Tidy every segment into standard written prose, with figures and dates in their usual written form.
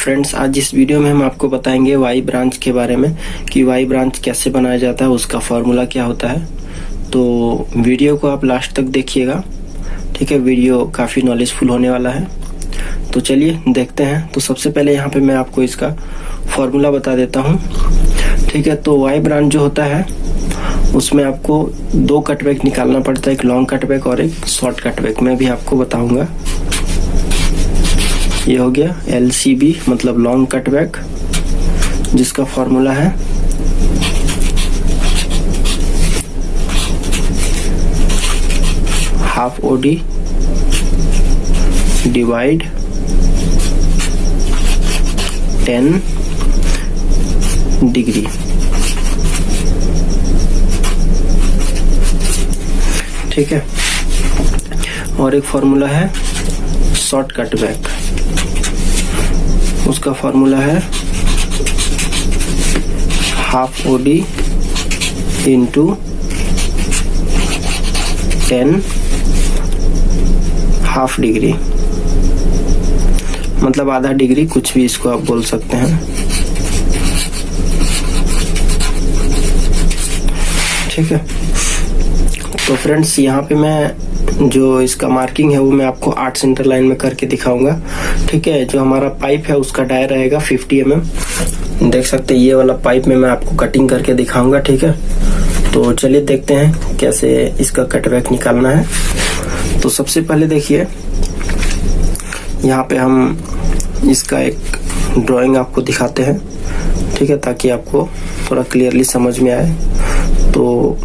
Friends, आज इस video में हम आपको बताएंगे वाई ब्रांच के बारे में कि वाई ब्रांच कैसे बनाया जाता है, उसका फॉर्मूला क्या होता है। तो वीडियो को आप लास्ट तक देखिएगा, ठीक है। वीडियो काफ़ी नॉलेजफुल होने वाला है, तो चलिए देखते हैं। तो सबसे पहले यहाँ पे मैं आपको इसका फॉर्मूला बता देता हूँ, ठीक है। तो वाई ब्रांच जो होता है उसमें आपको दो कटबैक निकालना पड़ता है, एक लॉन्ग कटबैक और एक शॉर्ट कटबैक। मैं भी आपको बताऊंगा। ये हो गया LCB मतलब लॉन्ग कटबैक, जिसका फॉर्मूला है हाफ OD डिवाइड 10 डिग्री, ठीक है। और एक फॉर्मूला है शॉर्ट कटबैक, उसका फॉर्मूला है half OD into 10 half degree, मतलब आधा डिग्री, कुछ भी इसको आप बोल सकते हैं, ठीक है। तो फ्रेंड्स, यहाँ पे मैं जो इसका मार्किंग है वो मैं आपको 8 सेंटर लाइन में करके दिखाऊंगा, ठीक है। जो हमारा पाइप है उसका डाया रहेगा 50 mm, देख सकते हैं। ये वाला पाइप में मैं आपको कटिंग करके दिखाऊंगा, ठीक है। तो चलिए देखते हैं कैसे इसका कटबैक निकालना है। तो सबसे पहले देखिए, यहाँ पे हम इसका एक ड्राइंग आपको दिखाते हैं, ठीक है, ताकि आपको थोड़ा क्लियरली समझ में आए। तो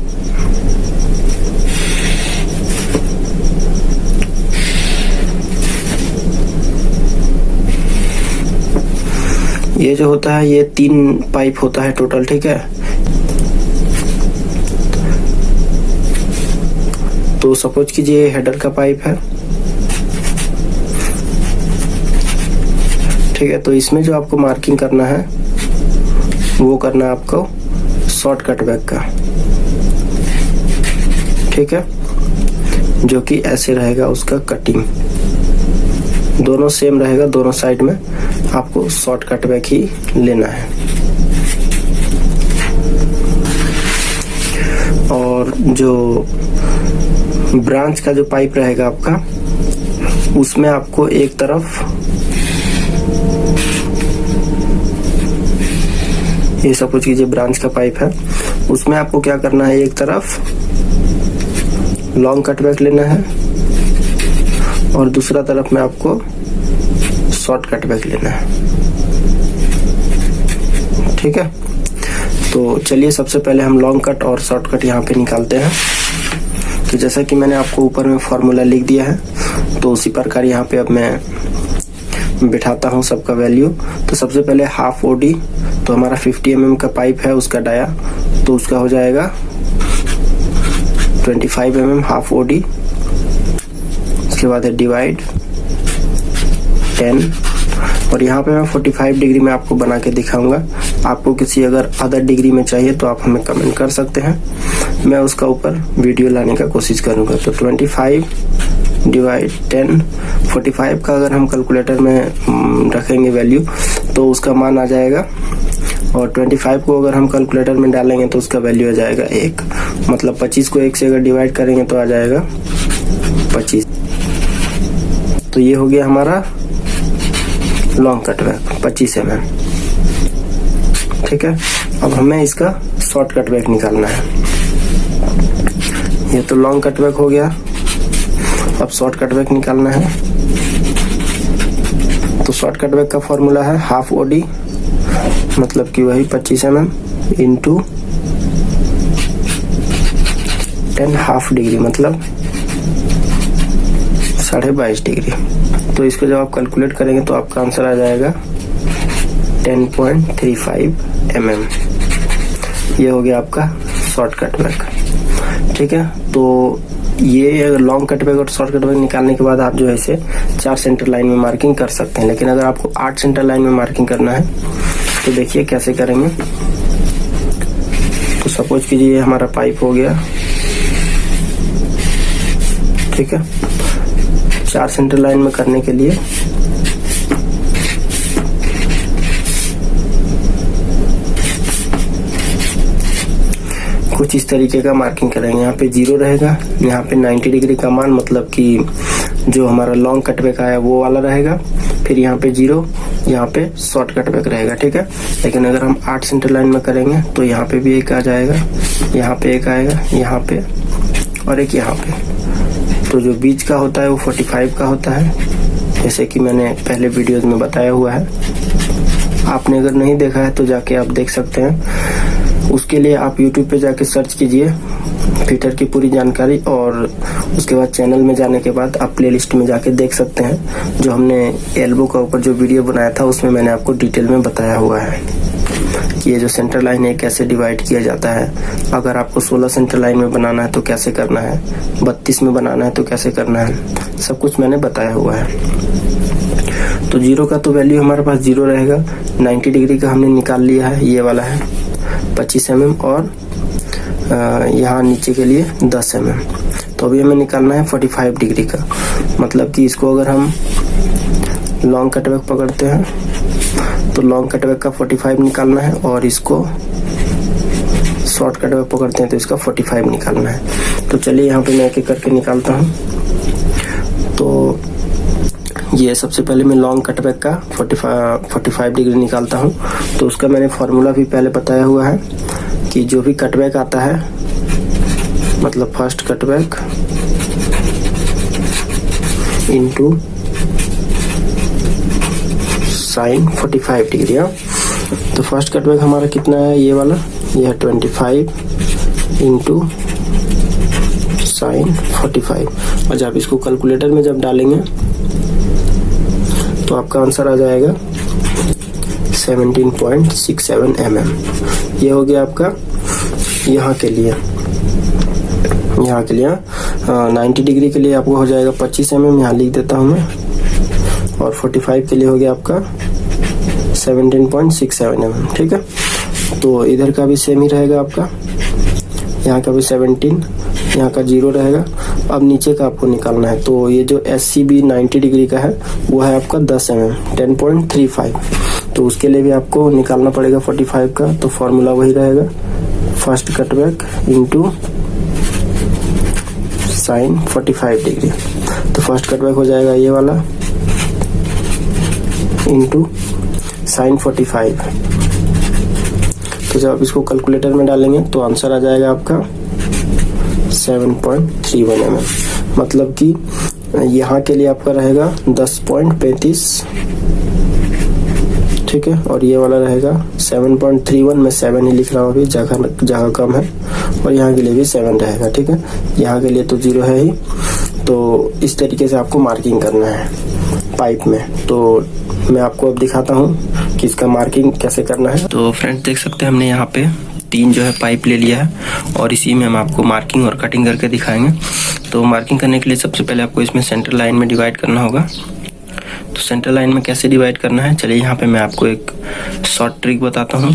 ये जो होता है ये 3 पाइप होता है टोटल, ठीक है। तो सपोज कीजिए हेडर का पाइप है, ठीक है। तो इसमें जो आपको मार्किंग करना है वो करना है आपको शॉर्ट कटबैक का, ठीक है, जो कि ऐसे रहेगा उसका कटिंग, दोनों सेम रहेगा, दोनों साइड में आपको शॉर्ट कटबैक ही लेना है। और जो ब्रांच का जो पाइप रहेगा आपका, उसमें आपको एक तरफ, ये सपोज कीजिए ब्रांच का पाइप है, उसमें आपको क्या करना है, एक तरफ लॉन्ग कटबैक लेना है और दूसरा तरफ में आपको शॉर्ट कटबैक लेना है, ठीक है। तो चलिए सबसे पहले हम लॉन्ग कट और शॉर्ट कट यहाँ पे निकालते हैं। तो जैसा कि मैंने आपको ऊपर में फॉर्मूला लिख दिया है, तो उसी प्रकार यहाँ पे अब मैं बिठाता हूँ सबका वैल्यू। तो सबसे पहले हाफ OD, तो हमारा 50 mm का पाइप है, उसका डाया, तो उसका हो जाएगा 25 mm हाफ OD। उसके बाद है डिवाइड 10, और यहाँ पे मैं 45 डिग्री में आपको बना के दिखाऊंगा। आपको किसी अगर अदर डिग्री में चाहिए तो आप हमें कमेंट कर सकते हैं, मैं उसका ऊपर वीडियो लाने का कोशिश करूंगा। तो 25 डिवाइड 10, 45 का अगर हम कैलकुलेटर में रखेंगे वैल्यू तो उसका मान आ जाएगा, और 25 को अगर हम कैलकुलेटर में डालेंगे तो उसका वैल्यू आ जाएगा 1, मतलब 25 को 1 से अगर डिवाइड करेंगे तो आ जाएगा 25। तो ये हो गया हमारा लॉन्ग कटबैक 25 mm, ठीक है। अब हमें इसका शॉर्ट कटबैक निकालना है। ये तो लॉन्ग कटबैक हो गया, अब शॉर्ट कटबैक निकालना है। तो शॉर्ट कटबैक का फॉर्मूला है हाफ OD मतलब कि वही 25 mm इंटू 10 हाफ डिग्री मतलब 22.5 डिग्री। तो इसको जब आप कैलकुलेट करेंगे तो आपका आंसर आ जाएगा 10.35 mm। ये हो गया आपका शॉर्ट कटबैक, ठीक है। तो ये लॉन्ग कटबैक और शॉर्ट कटबैक निकालने के बाद आप जो है इसे 4 सेंटर लाइन में मार्किंग कर सकते हैं। लेकिन अगर आपको 8 सेंटर लाइन में मार्किंग करना है तो देखिए कैसे करेंगे। तो सपोज कीजिए हमारा पाइप हो गया, ठीक है। 4 सेंटर लाइन में करने के लिए कुछ इस तरीके का मार्किंग करेंगे। यहाँ पे 0 रहेगा, यहाँ पे 90 डिग्री का मान, मतलब कि जो हमारा लॉन्ग कटबैक आया वो वाला रहेगा। फिर यहाँ पे 0, यहाँ पे शॉर्ट कटबैक रहेगा, ठीक है। लेकिन अगर हम 8 सेंटर लाइन में करेंगे तो यहाँ पे भी एक आ जाएगा, यहाँ पे एक आएगा, यहाँ पे और एक यहाँ पे। तो जो बीच का होता है वो 45 का होता है, जैसे कि मैंने पहले वीडियोज में बताया हुआ है। आपने अगर नहीं देखा है तो जाके आप देख सकते हैं। उसके लिए आप YouTube पे जाके सर्च कीजिए फिटर की पूरी जानकारी, और उसके बाद चैनल में जाने के बाद आप प्लेलिस्ट में जाके देख सकते हैं। जो हमने एल्बो का ऊपर जो वीडियो बनाया था उसमें मैंने आपको डिटेल में बताया हुआ है कि ये जो सेंटर लाइन है कैसे डिवाइड किया जाता है। अगर आपको 16 सेंटर लाइन में बनाना है तो कैसे करना है, 32 में बनाना है तो कैसे करना है, सब कुछ मैंने बताया हुआ है। तो 0 का तो वैल्यू हमारे पास 0 रहेगा। 90 डिग्री का हमने निकाल लिया है, ये वाला है 25 mm, और यहाँ नीचे के लिए 10 mm। तो अभी हमें निकालना है 45 डिग्री का, मतलब कि इसको अगर हम लॉन्ग कटबैक पकड़ते हैं तो लॉन्ग कटबैक का 45 निकालना है, और इसको शॉर्ट कटबैक पकड़ते हैं तो इसका 45 निकालना है। तो चलिए यहाँ पे मैं एक एक करके निकालता हूँ। तो ये सबसे पहले मैं लॉन्ग कटबैक का 45 डिग्री निकालता हूँ। तो उसका मैंने फॉर्मूला भी पहले बताया हुआ है कि जो भी कटबैक आता है, मतलब first cutback into sine 45 degree. तो फर्स्ट कटबैक हमारा कितना है, ये वाला, ये है 25 इंटू साइन 45। और जब इसको कैलकुलेटर में जब डालेंगे तो आपका आंसर आ जाएगा 17.67 mm। ये हो गया आपका यहाँ के लिए। 90 डिग्री के लिए आपको हो जाएगा 25 mm, यहाँ लिख देता हूँ मैं। और 45 के लिए हो गया आपका 17.67 mm, ठीक है। तो इधर का भी सेम ही रहेगा आपका, यहाँ का भी 17, यहाँ का 0 रहेगा। अब नीचे का आपको निकालना है। तो ये जो SCB 90 डिग्री का है वो है आपका 10 mm, 10.35। तो उसके लिए भी आपको निकालना पड़ेगा 45 का। तो फॉर्मूला वही रहेगा, first cutback into sine 45 degree. तो फर्स्ट कटबैक हो जाएगा ये वाला इनटू साइन 45। तो जब आप इसको कैलकुलेटर में डालेंगे तो आंसर आ जाएगा आपका 7.31 mm, मतलब कि यहाँ के लिए आपका रहेगा 10.35, ठीक है। और ये वाला रहेगा 7.31, मैं 7 ही लिख रहा हूँ, अभी जगह कम है। और यहाँ के लिए भी 7 रहेगा, ठीक है। यहाँ के लिए तो 0 है ही। तो इस तरीके से आपको मार्किंग करना है पाइप में। तो मैं आपको अब दिखाता हूँ कि इसका मार्किंग कैसे करना है। तो फ्रेंड्स देख सकते हैं हमने यहाँ पे 3 जो है पाइप ले लिया है, और इसी में हम आपको मार्किंग और कटिंग करके दिखाएंगे। तो मार्किंग करने के लिए सबसे पहले आपको इसमें सेंटर लाइन में डिवाइड करना होगा। तो सेंटर लाइन में कैसे डिवाइड करना है, चलिए यहाँ पे मैं आपको एक शॉर्ट ट्रिक बताता हूँ।